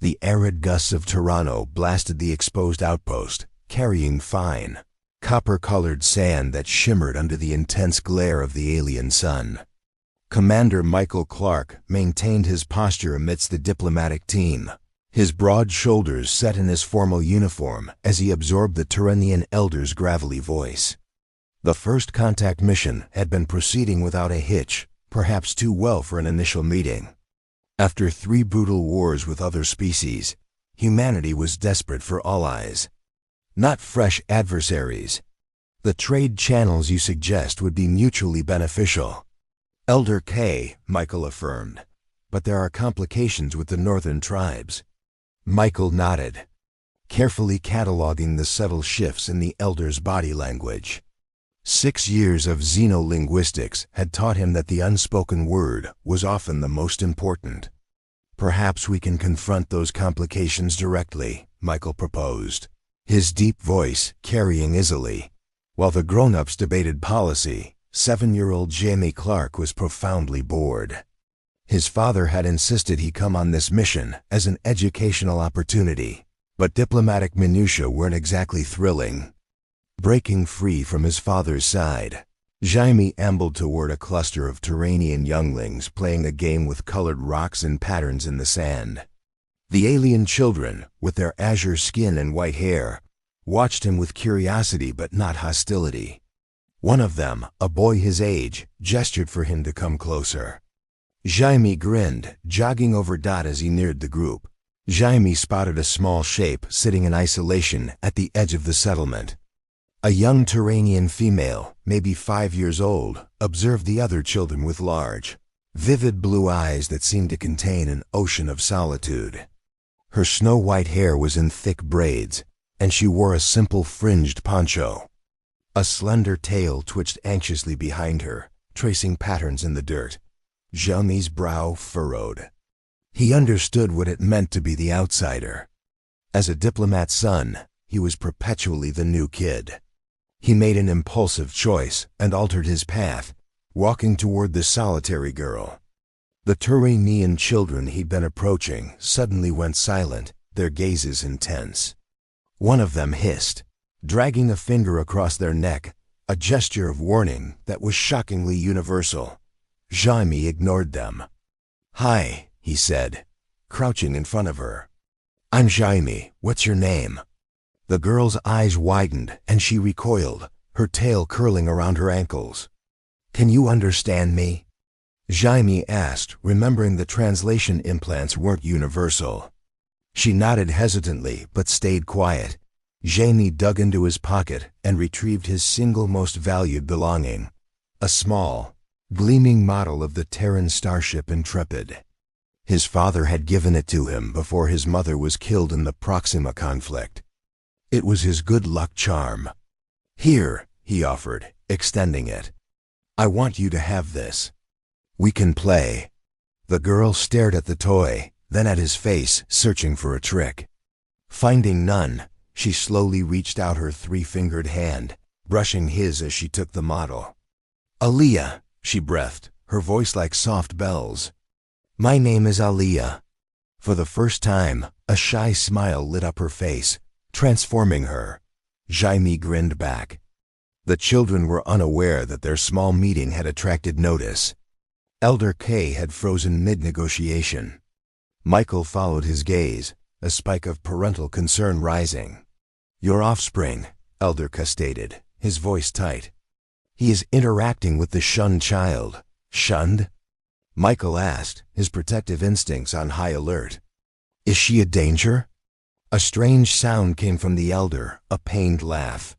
The arid gusts of Toronto blasted the exposed outpost, carrying fine, copper-colored sand that shimmered under the intense glare of the alien sun. Commander Michael Clark maintained his posture amidst the diplomatic team, his broad shoulders set in his formal uniform as he absorbed the Terrenian elder's gravelly voice. The first contact mission had been proceeding without a hitch, perhaps too well for an initial meeting. After 3 brutal wars with other species, humanity was desperate for allies, not fresh adversaries. The trade channels you suggest would be mutually beneficial, Elder K, Michael affirmed, but there are complications with the northern tribes. Michael nodded, carefully cataloging the subtle shifts in the elder's body language. 6 years of xenolinguistics had taught him that the unspoken word was often the most important. Perhaps we can confront those complications directly, Michael proposed, his deep voice carrying easily. While the grown-ups debated policy, 7-year-old Jaime Clark was profoundly bored. His father had insisted he come on this mission as an educational opportunity, but diplomatic minutiae weren't exactly thrilling. Breaking free from his father's side, Jaime ambled toward a cluster of Terranian younglings playing a game with colored rocks and patterns in the sand. The alien children, with their azure skin and white hair, watched him with curiosity but not hostility. One of them, a boy his age, gestured for him to come closer. Jaime grinned, jogging over Dot as he neared the group. Jaime spotted a small shape sitting in isolation at the edge of the settlement. A young Terranian female, maybe 5 years old, observed the other children with large, vivid blue eyes that seemed to contain an ocean of solitude. Her snow-white hair was in thick braids, and she wore a simple fringed poncho. A slender tail twitched anxiously behind her, tracing patterns in the dirt. Jaime's brow furrowed. He understood what it meant to be the outsider. As a diplomat's son, he was perpetually the new kid. He made an impulsive choice and altered his path, walking toward the solitary girl. The Terranian children he'd been approaching suddenly went silent, their gazes intense. One of them hissed, dragging a finger across their neck, a gesture of warning that was shockingly universal. Jaime ignored them. "Hi," he said, crouching in front of her. "I'm Jaime. What's your name?" The girl's eyes widened and she recoiled, her tail curling around her ankles. "Can you understand me?" Jaime asked, remembering the translation implants weren't universal. She nodded hesitantly but stayed quiet. Jaime dug into his pocket and retrieved his single most valued belonging, a small, gleaming model of the Terran starship Intrepid. His father had given it to him before his mother was killed in the Proxima conflict. It was his good luck charm. "Here," he offered, extending it. "I want you to have this. We can play." The girl stared at the toy, then at his face, searching for a trick. Finding none, she slowly reached out her 3-fingered hand, brushing his as she took the model. "Aliyah," she breathed, her voice like soft bells. "My name is Aliyah." For the first time, a shy smile lit up her face, transforming her. Jaime grinned back. The children were unaware that their small meeting had attracted notice. Elder K had frozen mid-negotiation. Michael followed his gaze, a spike of parental concern rising. "Your offspring," Elder K stated, his voice tight. "He is interacting with the shunned child." "Shunned?" Michael asked, his protective instincts on high alert. "Is she a danger?" A strange sound came from the elder, a pained laugh.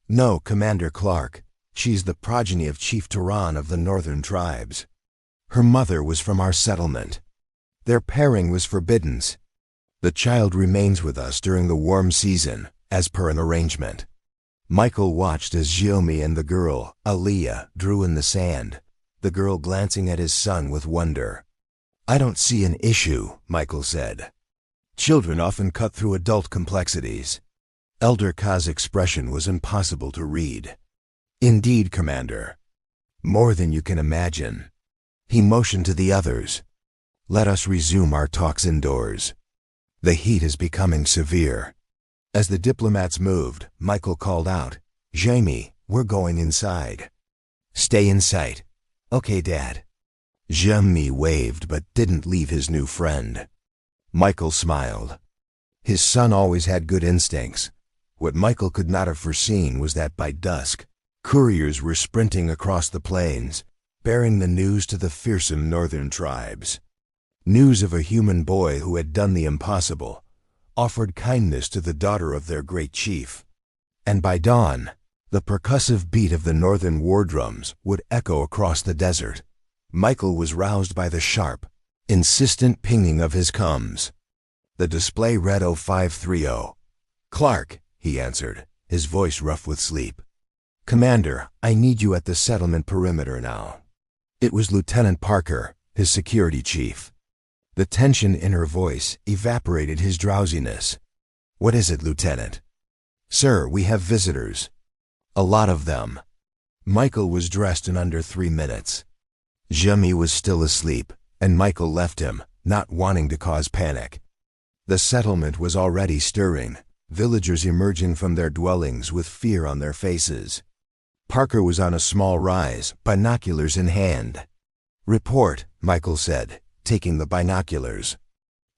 "No, Commander Clark. She's the progeny of Chief Turan of the northern tribes. Her mother was from our settlement. Their pairing was forbidden. The child remains with us during the warm season, as per an arrangement." Michael watched as Jaime and the girl, Aliyah, drew in the sand, the girl glancing at his son with wonder. "I don't see an issue," Michael said. "Children often cut through adult complexities." Elder K's expression was impossible to read. "Indeed, Commander. More than you can imagine." He motioned to the others. "Let us resume our talks indoors." The heat is becoming severe. As the diplomats moved, Michael called out, "Jaime, we're going inside." "Stay in sight." "Okay, Dad." Jaime waved but didn't leave his new friend. Michael smiled. His son always had good instincts. What Michael could not have foreseen was that by dusk, couriers were sprinting across the plains, bearing the news to the fearsome northern tribes. News of a human boy who had done the impossible, offered kindness to the daughter of their great chief. And by dawn, the percussive beat of the northern war drums would echo across the desert. Michael was roused by the sharp, insistent pinging of his comms. The display read 0530. "Clark," he answered, his voice rough with sleep. "Commander, I need you at the settlement perimeter now." It was Lieutenant Parker, his security chief. The tension in her voice evaporated his drowsiness. "What is it, Lieutenant?" "Sir, we have visitors." "A lot of them." Michael was dressed in under 3 minutes. Jaime was still asleep, and Michael left him, not wanting to cause panic. The settlement was already stirring, villagers emerging from their dwellings with fear on their faces. Parker was on a small rise, binoculars in hand. "Report," Michael said, taking the binoculars.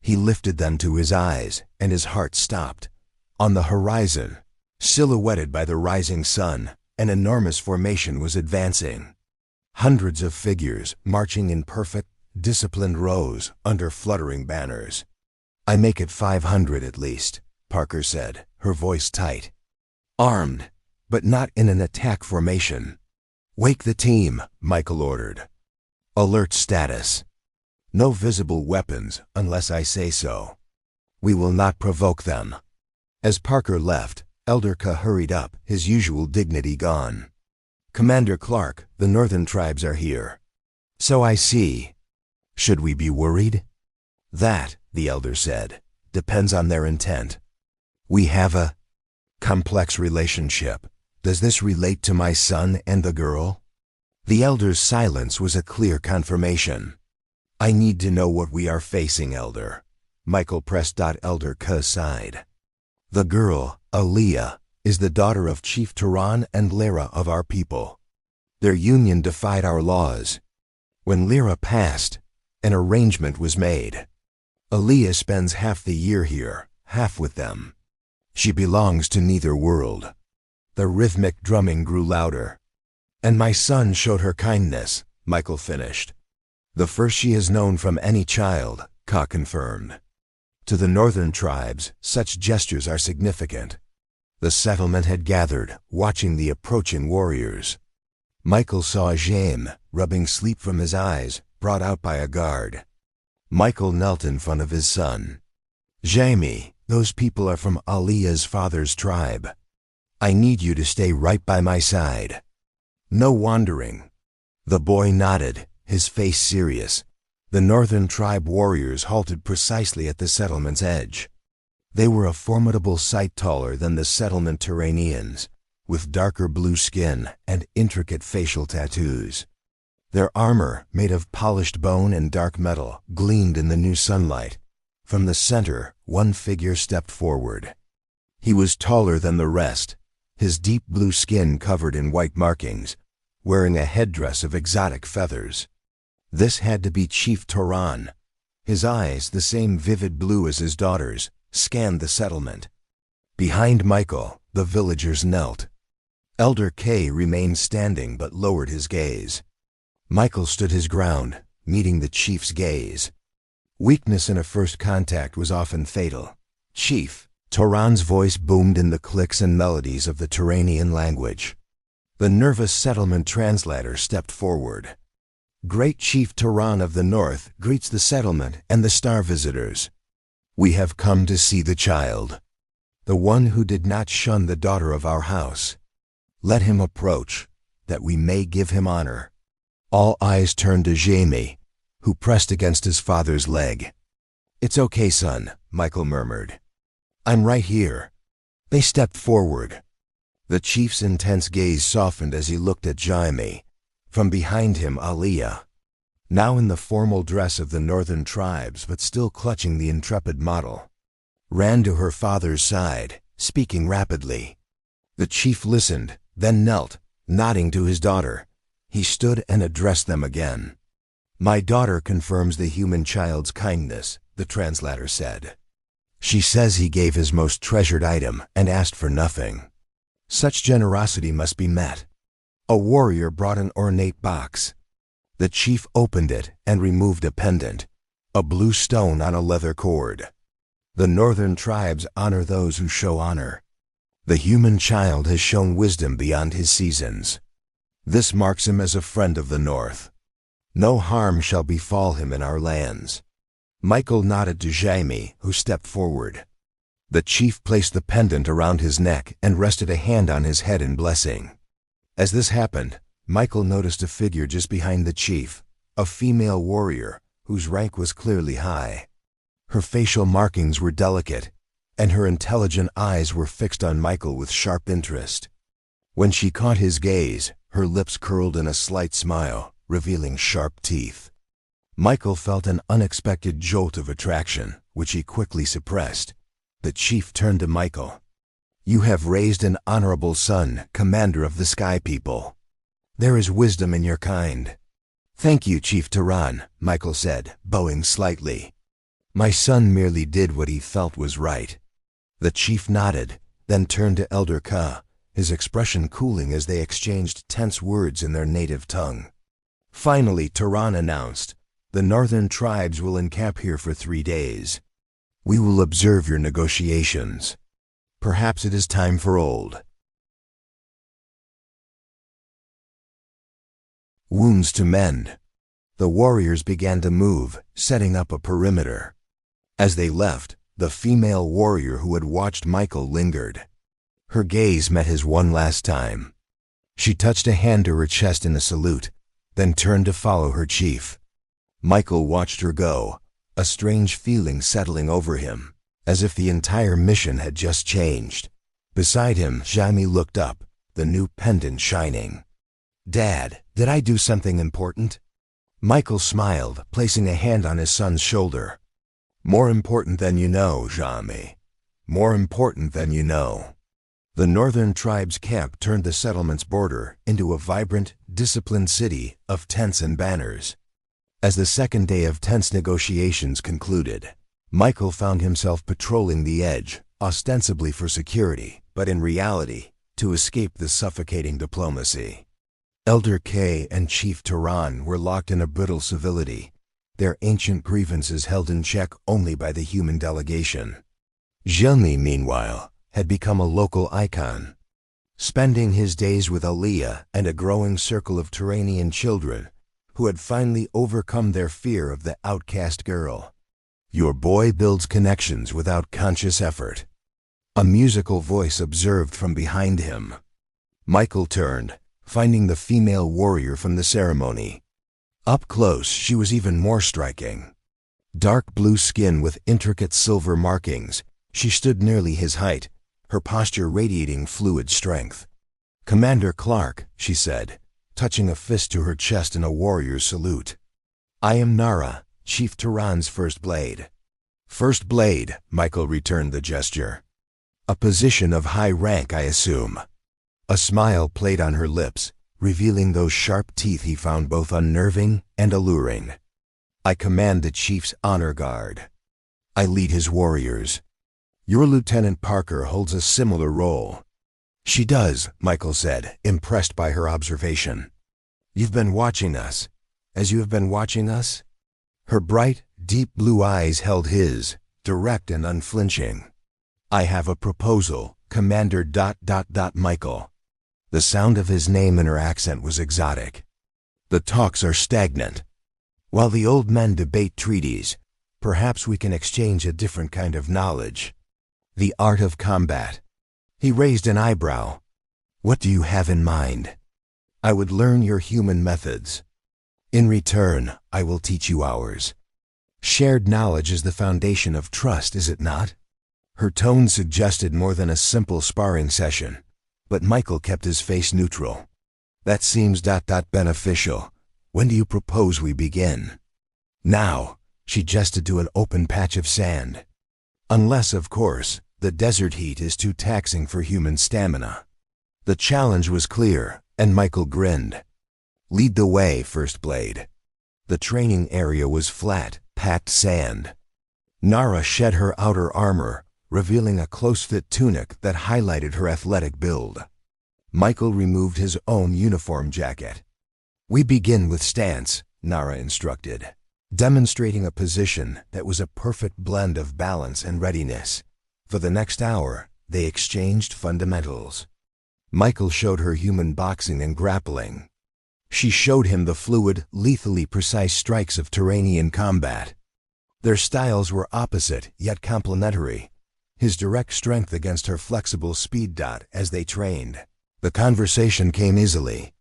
He lifted them to his eyes, and his heart stopped. On the horizon, silhouetted by the rising sun, an enormous formation was advancing. Hundreds of figures marching in perfect, disciplined rows under fluttering banners. "I make it 500 at least," Parker said, her voice tight. "Armed, but not in an attack formation." "Wake the team," Michael ordered. "Alert status. No visible weapons unless I say so. We will not provoke them." As Parker left, Elder Ka hurried up, his usual dignity gone. "Commander Clark, the northern tribes are here." "So I see." "Should we be worried?" "That," the elder said, "depends on their intent. We have a complex relationship. Does this relate to my son and the girl?" The elder's silence was a clear confirmation. "I need to know what we are facing, Elder." Michael pressed Elder Ka's side. "The girl, Aaliyah, is the daughter of Chief Turan and Lyra of our people. Their union defied our laws. When Lyra passed, an arrangement was made. Aaliyah spends half the year here, half with them. She belongs to neither world." The rhythmic drumming grew louder. "And my son showed her kindness," Michael finished. "The first she has known from any child," Ka confirmed. "To the northern tribes, such gestures are significant." The settlement had gathered, watching the approaching warriors. Michael saw Jaime, rubbing sleep from his eyes, brought out by a guard. Michael knelt in front of his son. "Jaime, those people are from Aaliyah's father's tribe. I need you to stay right by my side. No wandering." The boy nodded, his face serious. The northern tribe warriors halted precisely at the settlement's edge. They were a formidable sight taller than the settlement Turanians, with darker blue skin and intricate facial tattoos. Their armor, made of polished bone and dark metal, gleamed in the new sunlight. From the center, one figure stepped forward. He was taller than the rest, his deep blue skin covered in white markings, wearing a headdress of exotic feathers. This had to be Chief Turan. His eyes, the same vivid blue as his daughter's, scanned the settlement. Behind Michael, the villagers knelt. Elder K remained standing but lowered his gaze. Michael stood his ground, meeting the chief's gaze. Weakness in a first contact was often fatal. "Chief," Turan's voice boomed in the clicks and melodies of the Turanian language. The nervous settlement translator stepped forward. "Great Chief Turan of the North greets the settlement and the star visitors. We have come to see the child, the one who did not shun the daughter of our house. Let him approach, that we may give him honor." All eyes turned to Jaime, who pressed against his father's leg. "It's okay, son," Michael murmured. "I'm right here." They stepped forward. The chief's intense gaze softened as he looked at Jaime. From behind him, Aaliyah, now in the formal dress of the northern tribes but still clutching the intrepid model. ran to her father's side, speaking rapidly. The chief listened, then knelt, nodding to his daughter. He stood and addressed them again. "My daughter confirms the human child's kindness," the translator said. "She says he gave his most treasured item and asked for nothing. Such generosity must be met." A warrior brought an ornate box. The chief opened it and removed a pendant, a blue stone on a leather cord. "The northern tribes honor those who show honor. The human child has shown wisdom beyond his seasons. This marks him as a friend of the North. No harm shall befall him in our lands." Michael nodded to Jaime, who stepped forward. The chief placed the pendant around his neck and rested a hand on his head in blessing. As this happened, Michael noticed a figure just behind the chief, a female warrior whose rank was clearly high. Her facial markings were delicate, and her intelligent eyes were fixed on Michael with sharp interest. When she caught his gaze, her lips curled in a slight smile, revealing sharp teeth. Michael felt an unexpected jolt of attraction, which he quickly suppressed. The chief turned to Michael. "You have raised an honorable son, commander of the Sky People. There is wisdom in your kind." "Thank you, Chief Tehran," Michael said, bowing slightly. "My son merely did what he felt was right." The chief nodded, then turned to Elder Ka, his expression cooling as they exchanged tense words in their native tongue. Finally, Tehran announced, "The northern tribes will encamp here for 3 days. We will observe your negotiations. Perhaps it is time for old." Wounds to mend. The warriors began to move, setting up a perimeter. As they left, the female warrior who had watched Michael lingered. Her gaze met his one last time. She touched a hand to her chest in a salute, then turned to follow her chief. Michael watched her go, a strange feeling settling over him, as if the entire mission had just changed. Beside him, Jaime looked up, the new pendant shining. "Dad, did I do something important?" Michael smiled, placing a hand on his son's shoulder. "More important than you know, Jaime. More important than you know." The northern tribe's camp turned the settlement's border into a vibrant, disciplined city of tents and banners. As the second day of tense negotiations concluded, Michael found himself patrolling the edge, ostensibly for security, but in reality, to escape the suffocating diplomacy. Elder K and Chief Tehran were locked in a brittle civility, their ancient grievances held in check only by the human delegation. Jaime, meanwhile, had become a local icon. Spending his days with Aliyah and a growing circle of Turanian children who had finally overcome their fear of the outcast girl. "Your boy builds connections without conscious effort," a musical voice observed from behind him. Michael turned, finding the female warrior from the ceremony. Up close, she was even more striking. Dark blue skin with intricate silver markings, she stood nearly his height, her posture radiating fluid strength. "Commander Clark," she said, touching a fist to her chest in a warrior's salute. "I am Nara, Chief Tehran's first blade." "First blade," Michael returned the gesture. "A position of high rank, I assume." A smile played on her lips, revealing those sharp teeth he found both unnerving and alluring. "I command the chief's honor guard. I lead his warriors. Your Lieutenant Parker holds a similar role." "She does," Michael said, impressed by her observation. "You've been watching us, as you have been watching us?" Her bright, deep blue eyes held his, direct and unflinching. "I have a proposal, Commander ... Michael." The sound of his name in her accent was exotic. "The talks are stagnant. While the old men debate treaties, perhaps we can exchange a different kind of knowledge. The art of combat." He raised an eyebrow. "What do you have in mind?" "I would learn your human methods. In return, I will teach you ours. Shared knowledge is the foundation of trust, is it not?" Her tone suggested more than a simple sparring session, but Michael kept his face neutral. "That seems ... beneficial. When do you propose we begin?" "Now," she gestured to an open patch of sand. Unless, of course, the desert heat is too taxing for human stamina. The challenge was clear, and Michael grinned. Lead the way, First Blade. The training area was flat, packed sand. Nara shed her outer armor, revealing a close-fit tunic that highlighted her athletic build. Michael removed his own uniform jacket. We begin with stance, Nara instructed, demonstrating a position that was a perfect blend of balance and readiness. For the next hour, they exchanged fundamentals. Michael showed her human boxing and grappling. She showed him the fluid, lethally precise strikes of Turanian combat. Their styles were opposite, yet complementary. His direct strength against her flexible speed. As they trained, the conversation came easily.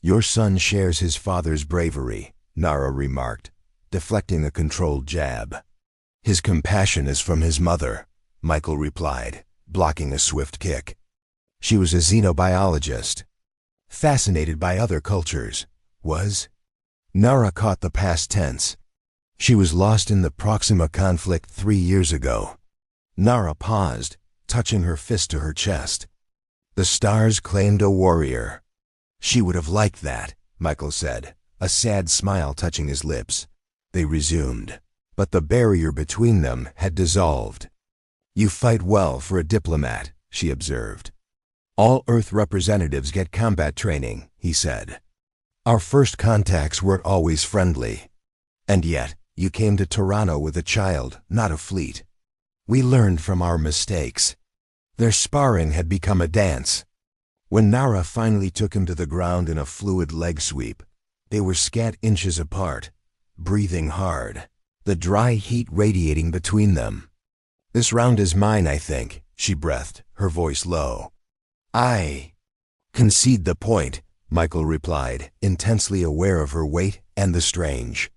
Your son shares his father's bravery, Nara remarked, deflecting a controlled jab. His compassion is from his mother, Michael replied, blocking a swift kick. She was a xenobiologist. Fascinated by other cultures, was? Nara caught the past tense. She was lost in the Proxima conflict 3 years ago. Nara paused, touching her fist to her chest. The stars claimed a warrior. She would have liked that, Michael said, a sad smile touching his lips. They resumed, but the barrier between them had dissolved. You fight well for a diplomat, she observed. All Earth representatives get combat training, he said. Our first contacts weren't always friendly. And yet, you came to Toronto with a child, not a fleet. We learned from our mistakes. Their sparring had become a dance. When Nara finally took him to the ground in a fluid leg sweep, they were scant inches apart, breathing hard, the dry heat radiating between them. This round is mine, I think, she breathed, her voice low. I concede the point, Michael replied, intensely aware of her weight and the strange,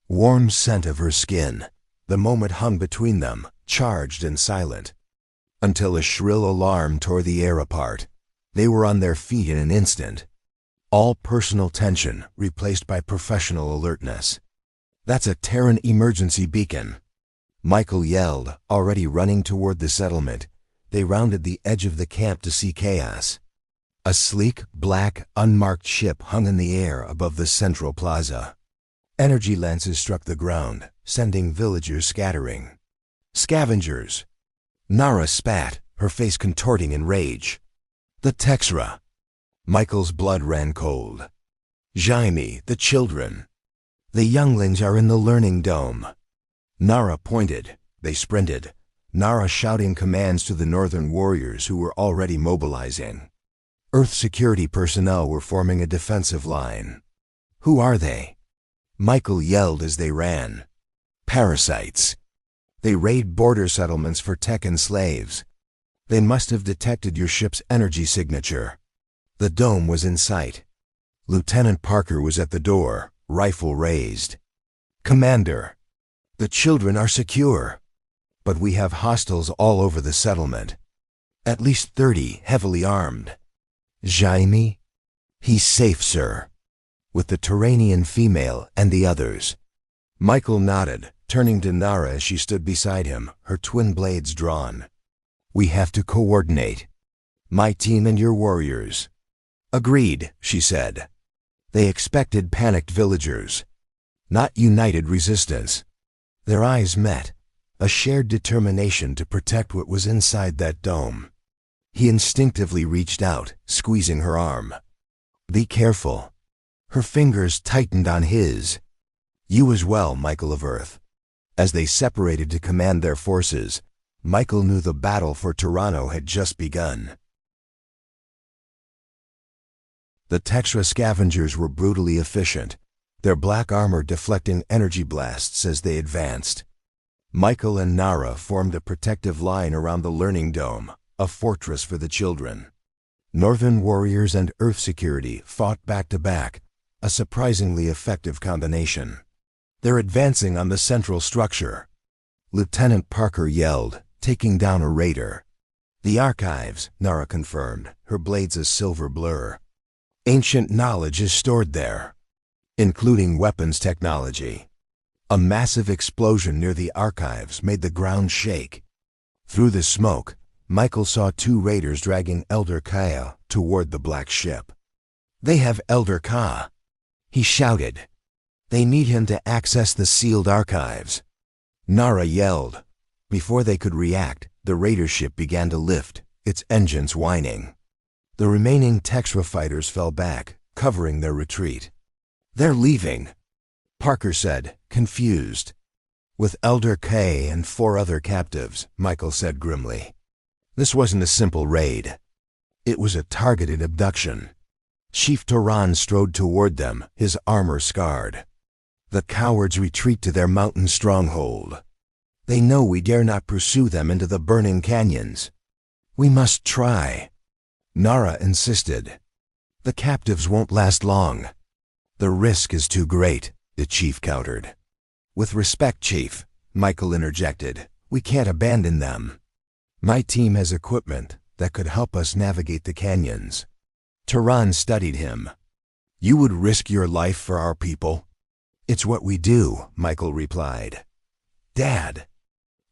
warm scent of her skin. The moment hung between them, charged and silent, until a shrill alarm tore the air apart. They were on their feet in an instant, all personal tension replaced by professional alertness. That's a Terran emergency beacon, Michael yelled, already running toward the settlement. They rounded the edge of the camp to see chaos. A sleek, black, unmarked ship hung in the air above the central plaza. Energy lances struck the ground, sending villagers scattering. Scavengers! Nara spat, her face contorting in rage. The Texra! Michael's blood ran cold. Jaime, the children. The younglings are in the learning dome. Nara pointed. They sprinted, Nara shouting commands to the northern warriors who were already mobilizing. Earth security personnel were forming a defensive line. Who are they? Michael yelled as they ran. Parasites. They raid border settlements for tech and slaves. They must have detected your ship's energy signature. The dome was in sight. Lieutenant Parker was at the door, rifle raised. Commander, the children are secure, but we have hostiles all over the settlement. At least 30 heavily armed. Jaime? He's safe, sir. With the Turanian female and the others. Michael nodded, turning to Nara as she stood beside him, her twin blades drawn. We have to coordinate. My team and your warriors. Agreed, she said. They expected panicked villagers, not united resistance. Their eyes met, a shared determination to protect what was inside that dome. He instinctively reached out, squeezing her arm. Be careful. Her fingers tightened on his. You as well, Michael of Earth. As they separated to command their forces, Michael knew the battle for Toronto had just begun. The Texra scavengers were brutally efficient, their black armor deflecting energy blasts as they advanced. Michael and Nara formed a protective line around the learning dome, a fortress for the children. Northern warriors and Earth security fought back to back, a surprisingly effective combination. They're advancing on the central structure. Lieutenant Parker yelled, taking down a raider. The archives, Nara confirmed, her blades a silver blur. Ancient knowledge is stored there, including weapons technology. A massive explosion near the archives made the ground shake. Through the smoke, Michael saw 2 raiders dragging Elder Kaya toward the black ship. "They have Elder Ka," he shouted. "They need him to access the sealed archives." Nara yelled. Before they could react, the raider ship began to lift, its engines whining. The remaining Texra fighters fell back, covering their retreat. "They're leaving," Parker said, confused. "With Elder Kay and 4 other captives," Michael said grimly. This wasn't a simple raid. It was a targeted abduction. Chief Turan strode toward them, his armor scarred. The cowards retreat to their mountain stronghold. They know we dare not pursue them into the burning canyons. "We must try," Nara insisted. "The captives won't last long." "The risk is too great," the chief countered. "With respect, Chief," Michael interjected, "we can't abandon them. My team has equipment that could help us navigate the canyons." Turan studied him. "You would risk your life for our people?" "It's what we do," Michael replied. "Dad!"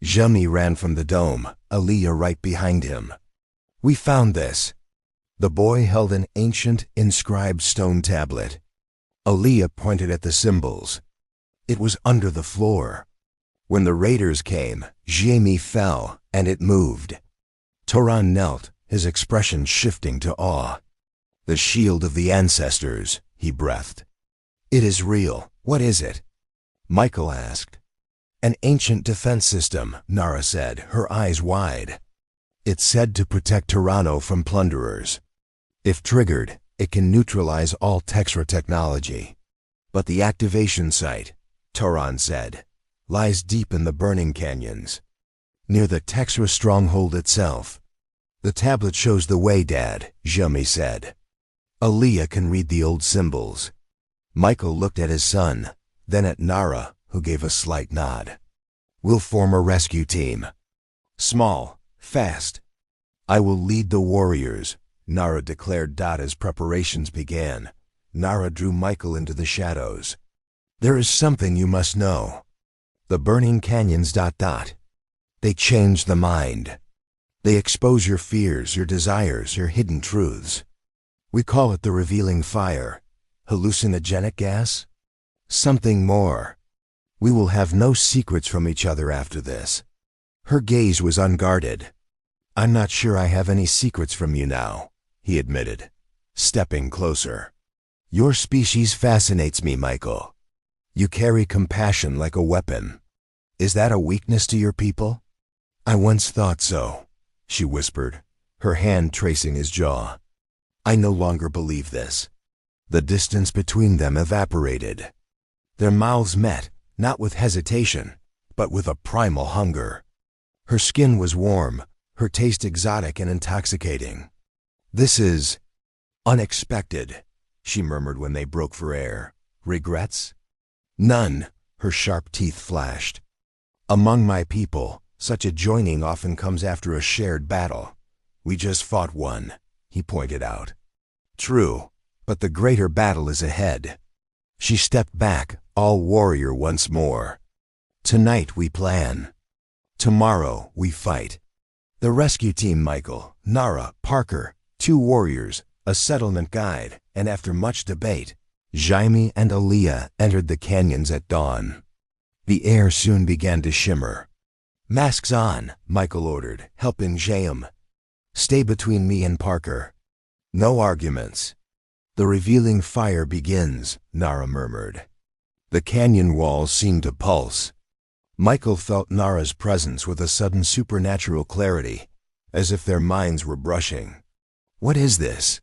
Jaime ran from the dome, Aliyah right behind him. "We found this." The boy held an ancient, inscribed stone tablet. Aliyah pointed at the symbols. It was under the floor. When the raiders came, Jaime fell, and it moved. Turan knelt, his expression shifting to awe. "The shield of the ancestors," he breathed. "It is real. What is it?" Michael asked. "An ancient defense system," Nara said, her eyes wide. "It's said to protect Turano from plunderers. If triggered, it can neutralize all Texra technology. But the activation site," Turan said, "lies deep in the burning canyons, near the Texra stronghold itself." "The tablet shows the way, Dad," Jaime said. "Aliyah can read the old symbols." Michael looked at his son, then at Nara, who gave a slight nod. "We'll form a rescue team. Small, fast. I will lead the warriors," Nara declared as preparations began. Nara drew Michael into the shadows. "There is something you must know. The burning canyons ... They change the mind. They expose your fears, your desires, your hidden truths. We call it the revealing fire. Hallucinogenic gas? Something more. We will have no secrets from each other after this." Her gaze was unguarded. "I'm not sure I have any secrets from you now," he admitted, stepping closer. "Your species fascinates me, Michael. You carry compassion like a weapon. Is that a weakness to your people?" "I once thought so," she whispered, her hand tracing his jaw. "I no longer believe this." The distance between them evaporated. Their mouths met, not with hesitation, but with a primal hunger. Her skin was warm, her taste exotic and intoxicating. "This is unexpected," she murmured when they broke for air. "Regrets?" "None," her sharp teeth flashed. "Among my people, such a joining often comes after a shared battle. We just fought one," he pointed out. "True, but the greater battle is ahead." She stepped back, all warrior once more. "Tonight we plan. Tomorrow we fight." The rescue team, Michael, Nara, Parker, 2 warriors, a settlement guide, and after much debate, Jaime and Aliyah entered the canyons at dawn. The air soon began to shimmer. "Masks on," Michael ordered, helping Jaime. "Stay between me and Parker. No arguments." "The revealing fire begins," Nara murmured. The canyon walls seemed to pulse. Michael felt Nara's presence with a sudden supernatural clarity, as if their minds were brushing. "What is this?"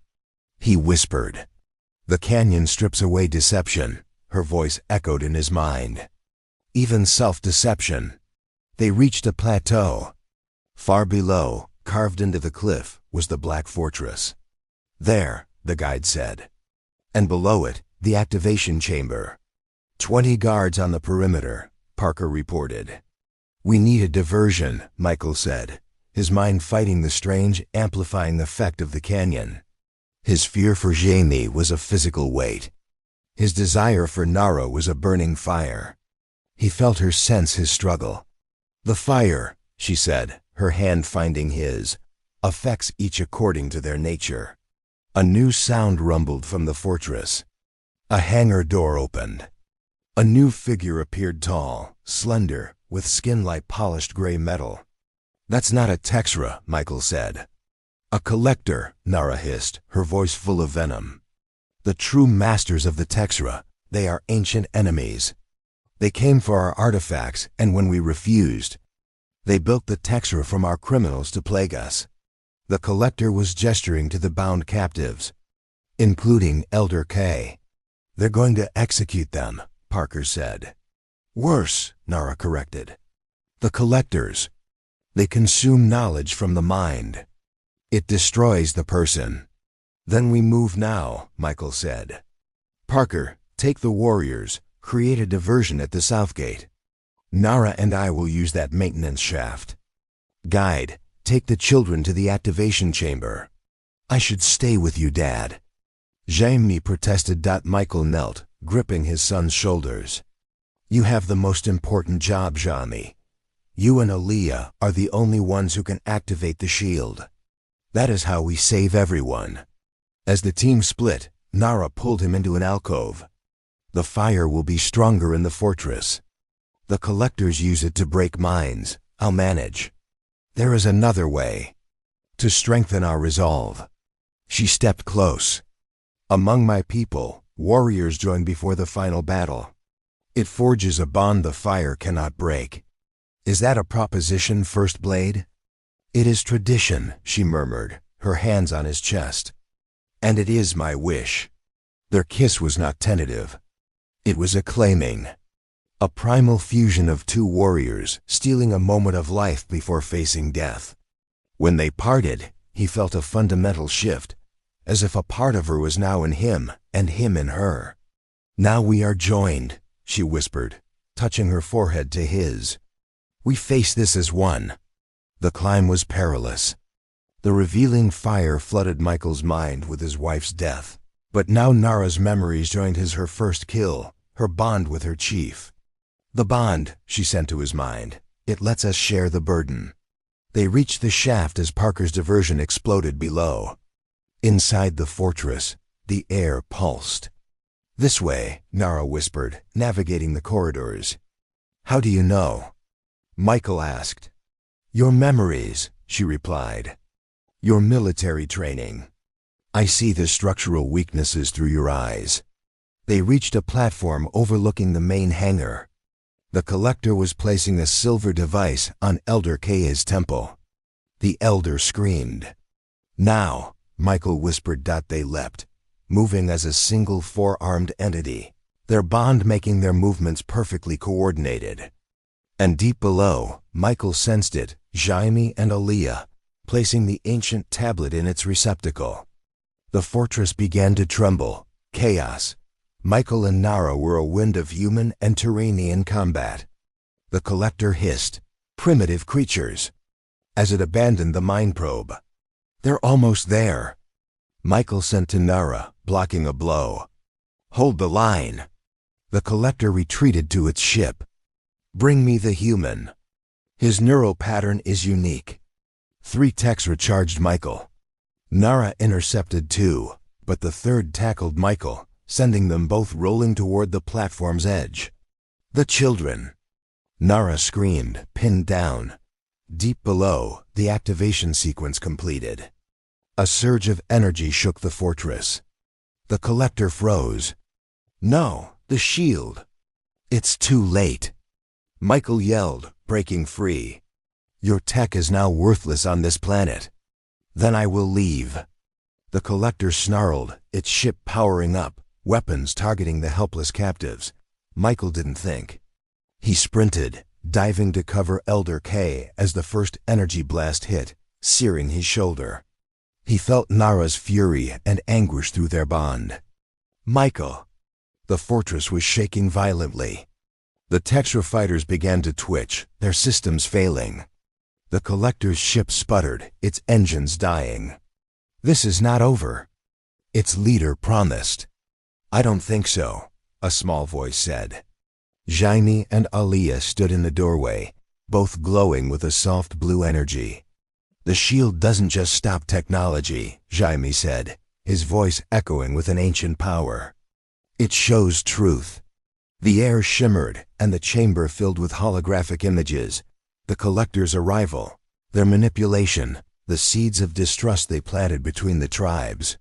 he whispered. "The canyon strips away deception," her voice echoed in his mind. "Even self-deception." They reached a plateau. Far below, carved into the cliff, was the Black Fortress. "There," the guide said. "And below it, the activation chamber. 20 guards on the perimeter," Parker reported. "We need a diversion," Michael said, his mind fighting the strange, amplifying effect of the canyon. His fear for Jaime was a physical weight. His desire for Nara was a burning fire. He felt her sense his struggle. "The fire," she said, her hand finding his, effects each according to their nature. A new sound rumbled from the fortress. A hangar door opened. A new figure appeared, tall, slender, with skin like polished gray metal. "That's not a Texra," Michael said. "A collector," Nara hissed, her voice full of venom. "The true masters of the Texra, they are ancient enemies. They came for our artifacts, and when we refused, they built the Texra from our criminals to plague us." The collector was gesturing to the bound captives, including Elder K. "They're going to execute them," Parker said. "Worse," Nara corrected. "The collectors. They consume knowledge from the mind. It destroys the person." "Then we move now," Michael said. "Parker, take the warriors, create a diversion at the south gate. Nara and I will use that maintenance shaft. Guide, take the children to the activation chamber." "I should stay with you, Dad." Jaime protested. Michael knelt, gripping his son's shoulders. "You have the most important job, Jaime. You and Aaliyah are the only ones who can activate the shield. That is how we save everyone." As the team split, Nara pulled him into an alcove. "The fire will be stronger in the fortress. The collectors use it to break minds. I'll manage. There is another way. To strengthen our resolve." She stepped close. "Among my people, warriors join before the final battle. It forges a bond the fire cannot break. Is that a proposition, First Blade?" "It is tradition," she murmured, her hands on his chest. "And it is my wish." Their kiss was not tentative. It was acclaiming. A primal fusion of two warriors, stealing a moment of life before facing death. When they parted, he felt a fundamental shift, as if a part of her was now in him and him in her. "Now we are joined," she whispered, touching her forehead to his. "We face this as one." The climb was perilous. The revealing fire flooded Michael's mind with his wife's death. But now Nara's memories joined her first kill, her bond with her chief. "The bond," she sent to his mind. "It lets us share the burden." They reached the shaft as Parker's diversion exploded below. Inside the fortress, the air pulsed. "This way," Nara whispered, navigating the corridors. "How do you know?" Michael asked. "Your memories," she replied. "Your military training. I see the structural weaknesses through your eyes." They reached a platform overlooking the main hangar. The collector was placing a silver device on Elder K's temple. The elder screamed. "Now," Michael whispered. They leapt, moving as a single four-armed entity, their bond making their movements perfectly coordinated. And deep below, Michael sensed it, Jaime and Aaliyah, placing the ancient tablet in its receptacle. The fortress began to tremble. Chaos. Michael and Nara were a wind of human and Terranian combat. The collector hissed, "Primitive creatures," as it abandoned the mind probe. "They're almost there." Michael sent to Nara, blocking a blow. "Hold the line." The collector retreated to its ship. "Bring me the human. His neural pattern is unique." 3 techs recharged Michael. Nara intercepted 2, but the third tackled Michael, sending them both rolling toward the platform's edge. "The children!" Nara screamed, pinned down. Deep below, the activation sequence completed. A surge of energy shook the fortress. The collector froze. "No, the shield!" "It's too late!" Michael yelled, breaking free. "Your tech is now worthless on this planet." "Then I will leave." The collector snarled, its ship powering up, weapons targeting the helpless captives. Michael didn't think. He sprinted, diving to cover Elder K as the first energy blast hit, searing his shoulder. He felt Nara's fury and anguish through their bond. "Michael!" The fortress was shaking violently. The Texra fighters began to twitch, their systems failing. The collector's ship sputtered, its engines dying. "This is not over." Its leader promised. "I don't think so," a small voice said. Jaime and Aaliyah stood in the doorway, both glowing with a soft blue energy. "The shield doesn't just stop technology," Jaime said, his voice echoing with an ancient power. "It shows truth." The air shimmered, and the chamber filled with holographic images. The collector's arrival, their manipulation, the seeds of distrust they planted between the tribes.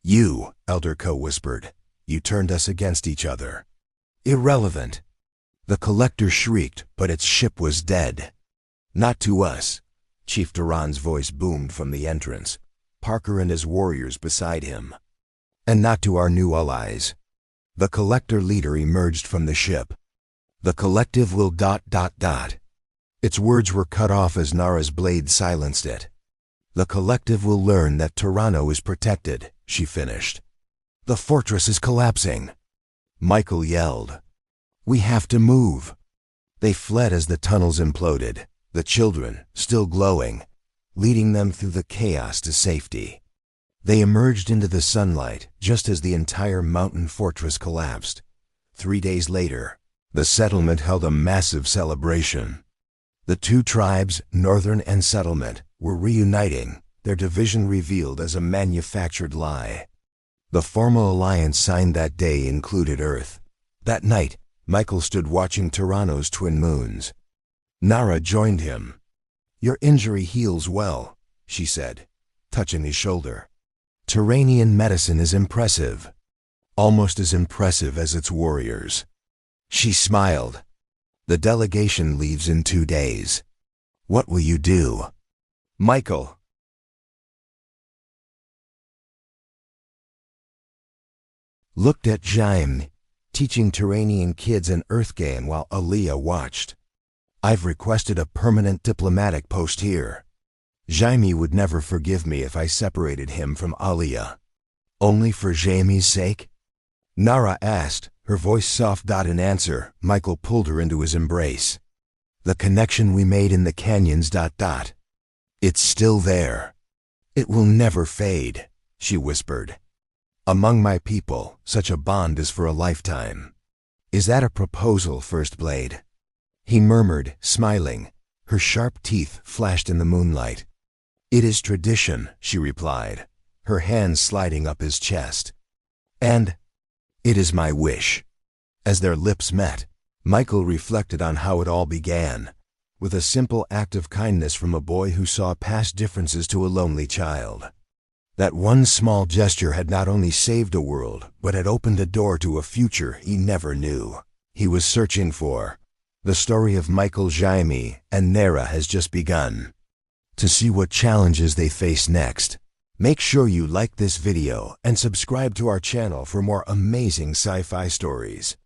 "You," Elder Co whispered, "you turned us against each other." "Irrelevant." The collector shrieked, but its ship was dead. "Not to us." Chief Duran's voice boomed from the entrance, Parker and his warriors beside him. "And not to our new allies." The collector leader emerged from the ship. "The collective will ... Its words were cut off as Nara's blade silenced it. "The collective will learn that Toronto is protected," she finished. "The fortress is collapsing." Michael yelled. "We have to move." They fled as the tunnels imploded, the children, still glowing, leading them through the chaos to safety. They emerged into the sunlight just as the entire mountain fortress collapsed. 3 days later, the settlement held a massive celebration. The two tribes, Northern and Settlement, were reuniting, their division revealed as a manufactured lie. The formal alliance signed that day included Earth. That night, Michael stood watching Toronto's twin moons. Nara joined him. "Your injury heals well," she said, touching his shoulder. "Turanian medicine is impressive. Almost as impressive as its warriors." She smiled. "The delegation leaves in 2 days. What will you do?" Michael looked at Jaime, teaching Turanian kids an Earth game while Aaliyah watched. "I've requested a permanent diplomatic post here. Jaime would never forgive me if I separated him from Aaliyah." "Only for Jaime's sake?" Nara asked, her voice soft. In answer, Michael pulled her into his embrace. "The connection we made in the canyons. It's still there. It will never fade," she whispered. "Among my people, such a bond is for a lifetime." "Is that a proposal, First Blade?" he murmured, smiling. Her sharp teeth flashed in the moonlight. "It is tradition," she replied, her hands sliding up his chest. "And it is my wish." As their lips met, Michael reflected on how it all began, with a simple act of kindness from a boy who saw past differences to a lonely child. That one small gesture had not only saved a world, but had opened a door to a future he never knew he was searching for. The story of Michael, Jaime, and Nara has just begun. To see what challenges they face next, make sure you like this video and subscribe to our channel for more amazing sci-fi stories.